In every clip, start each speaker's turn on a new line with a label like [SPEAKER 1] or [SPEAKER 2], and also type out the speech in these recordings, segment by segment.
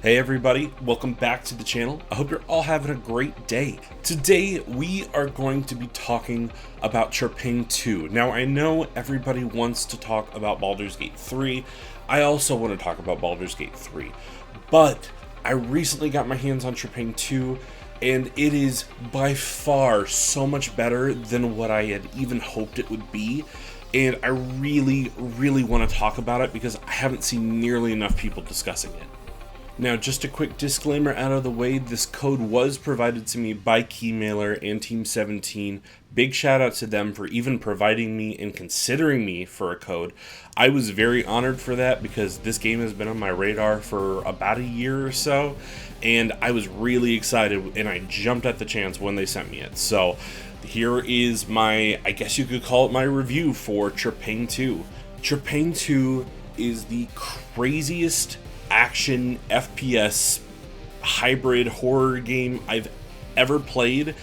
[SPEAKER 1] Hey everybody, welcome back to the channel. I hope you're all having a great day. Today we are going to be talking about Trepang2. Now I know everybody wants to talk about Baldur's Gate 3. I also want to talk about Baldur's Gate 3. But I recently got my hands on Trepang2 and it is by far so much better than what I had even hoped it would be. And I really want to talk about it because I haven't seen nearly enough people discussing it. Now, just a quick disclaimer out of the way, this code was provided to me by Keymailer and Team 17. Big shout out to them for even providing me and considering me for a code. I was very honored for that because this game has been on my radar for about a year or so, and I was really excited and I jumped at the chance when they sent me it. So here is my, I guess you could call it my review for Trepang2. Trepang2 is the craziest action FPS hybrid horror game I've ever played,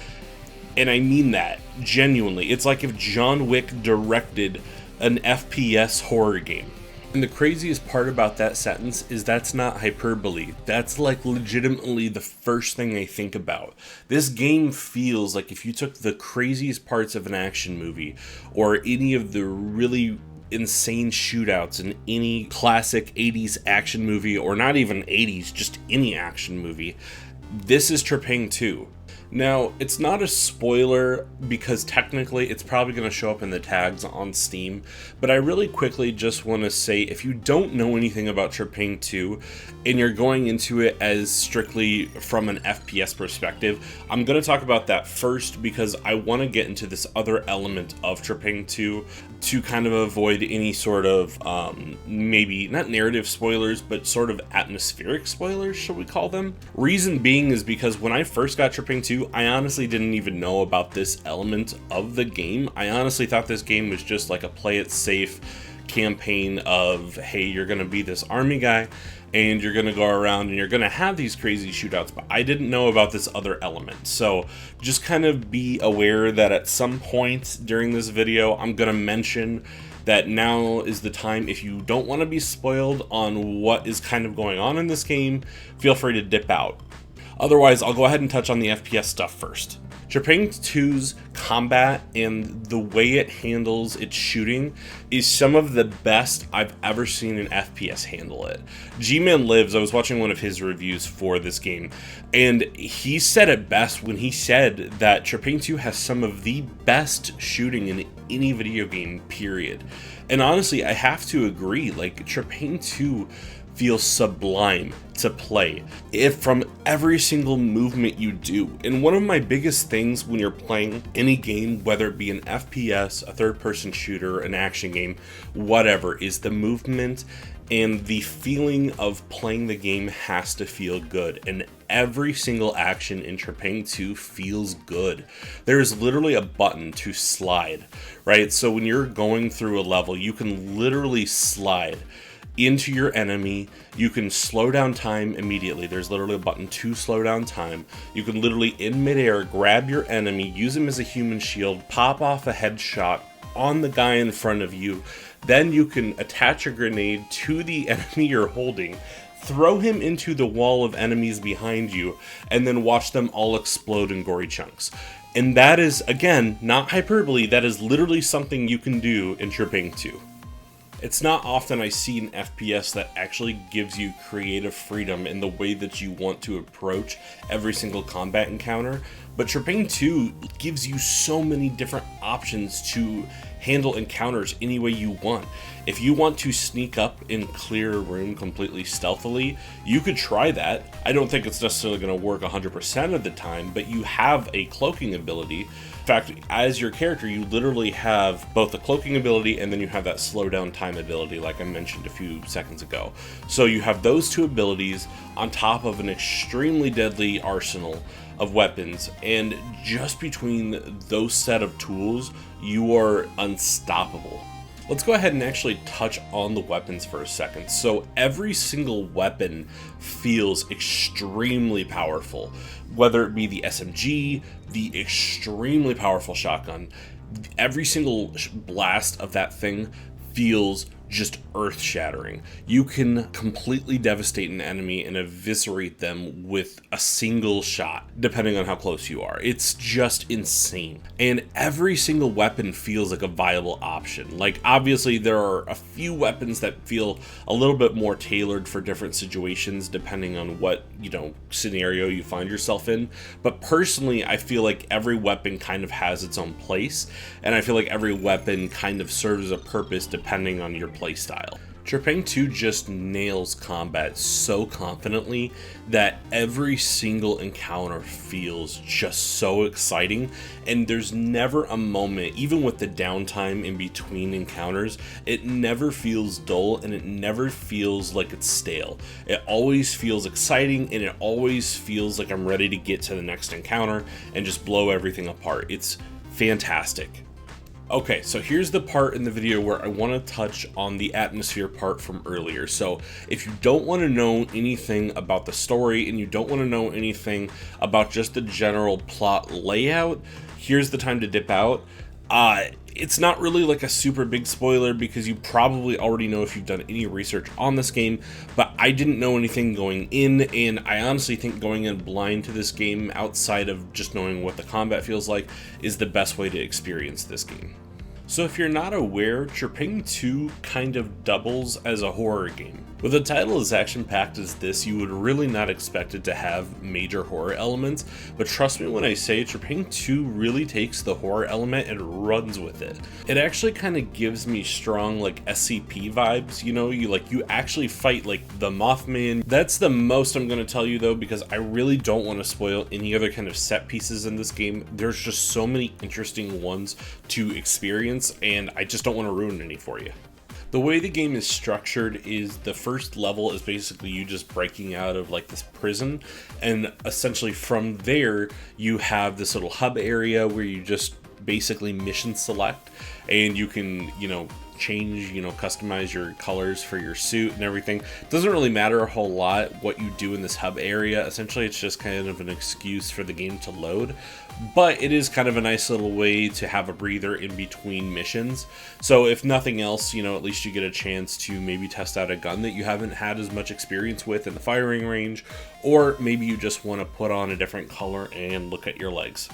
[SPEAKER 1] and I mean that genuinely. It's like if John Wick directed an FPS horror game. And the craziest part about that sentence is that's not hyperbole. That's like legitimately the first thing I think about. This game feels like if you took the craziest parts of an action movie or any of the really insane shootouts in any classic 80s action movie, or not even 80s, just any action movie, this is Trepang2. Now, it's not a spoiler because technically it's probably going to show up in the tags on Steam, but I really quickly just want to say if you don't know anything about Trepang2 and you're going into it as strictly from an FPS perspective, I'm going to talk about that first because I want to get into this other element of Trepang2 to kind of avoid any sort of maybe not narrative spoilers, but sort of atmospheric spoilers, shall we call them? Reason being is because when I first got Trepang2, I honestly didn't even know about this element of the game. I honestly thought this game was just like a play it safe campaign of, hey, you're gonna be this army guy and you're gonna go around and you're gonna have these crazy shootouts, but I didn't know about this other element. So just kind of be aware that at some point during this video, I'm gonna mention that now is the time. If you don't want to be spoiled on what is kind of going on in this game, feel free to dip out. Otherwise, I'll go ahead and touch on the FPS stuff first. Trepang2's combat and the way it handles its shooting is some of the best I've ever seen an FPS handle it. G-Man Lives, I was watching one of his reviews for this game, and he said it best when he said that Trepang2 has some of the best shooting in any video game, period. And honestly, I have to agree, like, Trepang2 feels sublime to play from every single movement you do. And one of my biggest things when you're playing any game, whether it be an FPS, a third-person shooter, an action game, whatever, is the movement and the feeling of playing the game has to feel good. And every single action in Trepang2 feels good. There's literally a button to slide, right? So when you're going through a level, you can literally slide into your enemy. You can slow down time immediately. There's literally a button to slow down time. You can literally in midair grab your enemy, use him as a human shield, pop off a headshot on the guy in front of you. Then you can attach a grenade to the enemy you're holding, throw him into the wall of enemies behind you, and then watch them all explode in gory chunks. And that is, again, not hyperbole, that is literally something you can do in Trepang2. It's not often I see an FPS that actually gives you creative freedom in the way that you want to approach every single combat encounter, but Trepang2 gives you so many different options to handle encounters any way you want. If you want to sneak up and clear a room completely stealthily, you could try that. I don't think it's necessarily going to work 100% of the time, but you have a cloaking ability. In fact, as your character, you literally have both the cloaking ability and then you have that slow down time ability like I mentioned a few seconds ago. So you have those two abilities on top of an extremely deadly arsenal of weapons, and just between those set of tools, you are unstoppable. Let's go ahead and actually touch on the weapons for a second. So every single weapon feels extremely powerful, whether it be the SMG, the extremely powerful shotgun. Every single blast of that thing feels just earth-shattering. You can completely devastate an enemy and eviscerate them with a single shot, depending on how close you are. It's just insane. And every single weapon feels like a viable option. Like, obviously, there are a few weapons that feel a little bit more tailored for different situations, depending on what, scenario you find yourself in. But personally, I feel like every weapon kind of has its own place, and I feel like every weapon kind of serves a purpose depending on your playstyle. Trepang2 just nails combat so confidently that every single encounter feels just so exciting, and there's never a moment, even with the downtime in between encounters, it never feels dull and it never feels like it's stale. It always feels exciting, and it always feels like I'm ready to get to the next encounter and just blow everything apart. It's fantastic. Okay, so here's the part in the video where I want to touch on the atmosphere part from earlier. So if you don't want to know anything about the story and you don't want to know anything about just the general plot layout, here's the time to dip out. It's not really like a super big spoiler because you probably already know if you've done any research on this game, but I didn't know anything going in, and I honestly think going in blind to this game outside of just knowing what the combat feels like is the best way to experience this game. So if you're not aware, Trepang2 kind of doubles as a horror game. With a title as action-packed as this, you would really not expect it to have major horror elements, but trust me when I say Trepang2 really takes the horror element and runs with it. It actually kind of gives me strong SCP vibes, you actually fight like the Mothman. That's the most I'm going to tell you though, because I really don't want to spoil any other kind of set pieces in this game. There's just so many interesting ones to experience, and I just don't want to ruin any for you. The way the game is structured is the first level is basically you just breaking out of this prison, and essentially from there you have this little hub area where you just basically mission select, and you can change, customize your colors for your suit and everything. It doesn't really matter a whole lot what you do in this hub area. Essentially, it's just kind of an excuse for the game to load, but it is kind of a nice little way to have a breather in between missions. So if nothing else, at least you get a chance to maybe test out a gun that you haven't had as much experience with in the firing range, or maybe you just want to put on a different color and look at your legs.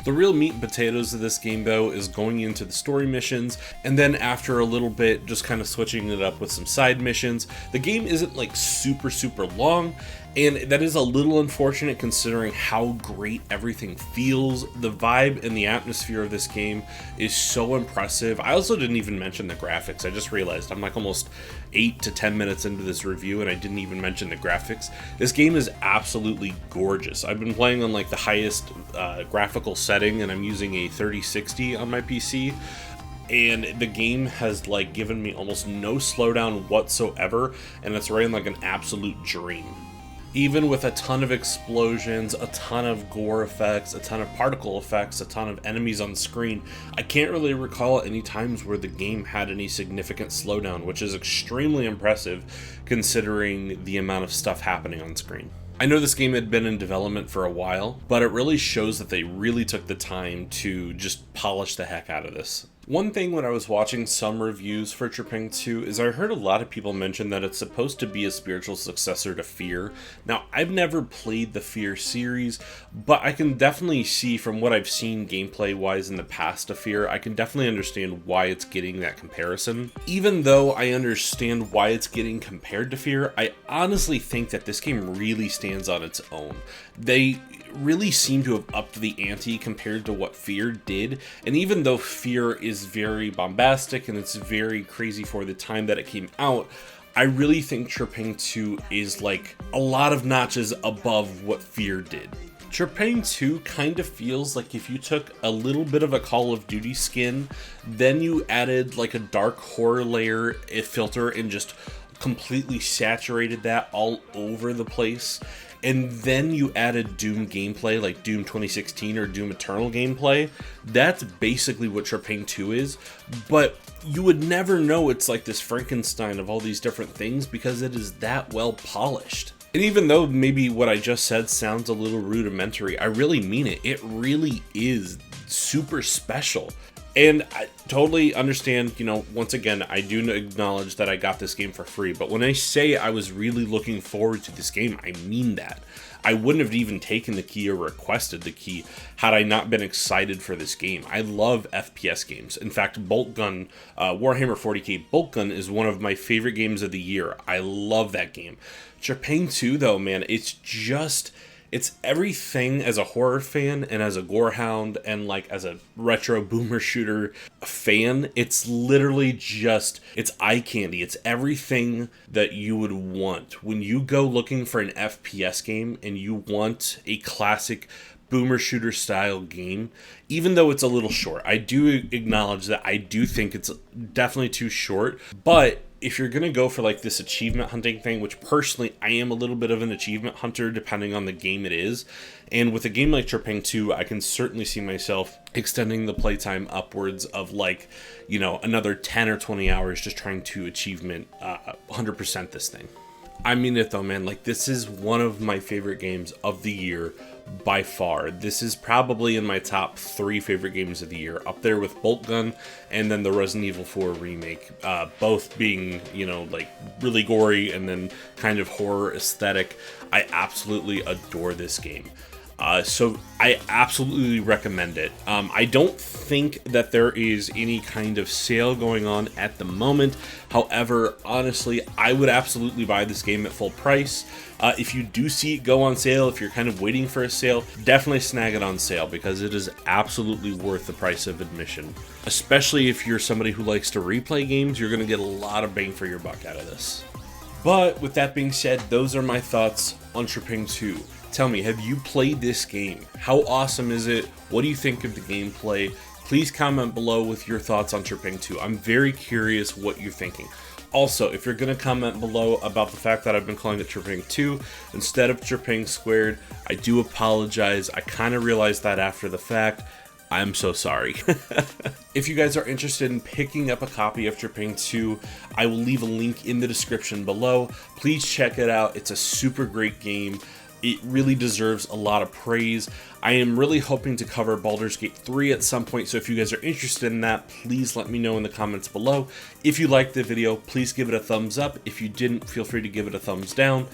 [SPEAKER 1] The real meat and potatoes of this game though is going into the story missions, and then after a little bit just kind of switching it up with some side missions. The game isn't super long, and that is a little unfortunate considering how great everything feels. The vibe and the atmosphere of this game is so impressive. I also didn't even mention the graphics. I just realized I'm almost 8 to 10 minutes into this review and I didn't even mention the graphics. This game is absolutely gorgeous. I've been playing on the highest graphical setting, and I'm using a 3060 on my PC. And the game has given me almost no slowdown whatsoever, and it's running like an absolute dream. Even with a ton of explosions, a ton of gore effects, a ton of particle effects, a ton of enemies on the screen, I can't really recall any times where the game had any significant slowdown, which is extremely impressive considering the amount of stuff happening on screen. I know this game had been in development for a while, but it really shows that they really took the time to just polish the heck out of this. One thing when I was watching some reviews for Trepang2 is I heard a lot of people mention that it's supposed to be a spiritual successor to Fear. Now, I've never played the Fear series, but I can definitely see from what I've seen gameplay-wise in the past of Fear, I can definitely understand why it's getting that comparison. Even though I understand why it's getting compared to Fear, I honestly think that this game really stands on its own. They really seem to have upped the ante compared to what Fear did, and even though Fear is very bombastic and it's very crazy for the time that it came out, I really think Trepang2 is a lot of notches above what Fear did. Trepang2 kind of feels like if you took a little bit of a Call of Duty skin, then you added a dark horror layer, a filter, and just completely saturated that all over the place, and then you added Doom gameplay like Doom 2016 or Doom Eternal gameplay. That's basically what Trepang2 is, but you would never know it's this Frankenstein of all these different things because it is that well polished. And even though maybe what I just said sounds a little rudimentary, I really mean it. It really is super special. And I totally understand, you know, once again, I do acknowledge that I got this game for free, but when I say I was really looking forward to this game, I mean that. I wouldn't have even taken the key or requested the key had I not been excited for this game. I love FPS games. In fact, Bolt Gun, Warhammer 40k Bolt Gun is one of my favorite games of the year. I love that game. Trepang2 though, man, it's everything as a horror fan and as a gorehound and like as a retro boomer shooter fan. It's literally just, it's eye candy. It's everything that you would want when you go looking for an FPS game and you want a classic boomer shooter style game. Even though it's a little short, I do acknowledge that I do think it's definitely too short, but if you're going to go for like this achievement hunting thing, which personally I am a little bit of an achievement hunter depending on the game it is, and with a game like Trepang2, I can certainly see myself extending the playtime upwards of like, you know, another 10 or 20 hours just trying to achievement 100% this thing. I mean it though, man, like this is one of my favorite games of the year by far. This is probably in my top 3 favorite games of the year, up there with Bolt Gun and then the Resident Evil 4 remake, both being, you know, like really gory and then kind of horror aesthetic. I absolutely adore this game. So I absolutely recommend it. I don't think that there is any kind of sale going on at the moment. However, honestly, I would absolutely buy this game at full price. If you do see it go on sale, if you're kind of waiting for a sale, definitely snag it on sale because it is absolutely worth the price of admission. Especially if you're somebody who likes to replay games, you're going to get a lot of bang for your buck out of this. But with that being said, those are my thoughts on Trepang2. Tell me, have you played this game? How awesome is it? What do you think of the gameplay? Please comment below with your thoughts on Trepang2. I'm very curious what you're thinking. Also, if you're going to comment below about the fact that I've been calling it Trepang2 instead of Trepang Squared, I do apologize. I kind of realized that after the fact. I'm so sorry. If you guys are interested in picking up a copy of Trepang2, I will leave a link in the description below. Please check it out. It's a super great game. It really deserves a lot of praise. I am really hoping to cover Baldur's Gate 3 at some point, so if you guys are interested in that, please let me know in the comments below. If you liked the video, please give it a thumbs up. If you didn't, feel free to give it a thumbs down.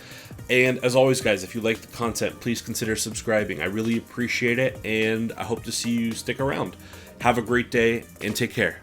[SPEAKER 1] And as always, guys, if you like the content, please consider subscribing. I really appreciate it, and I hope to see you stick around. Have a great day, and take care.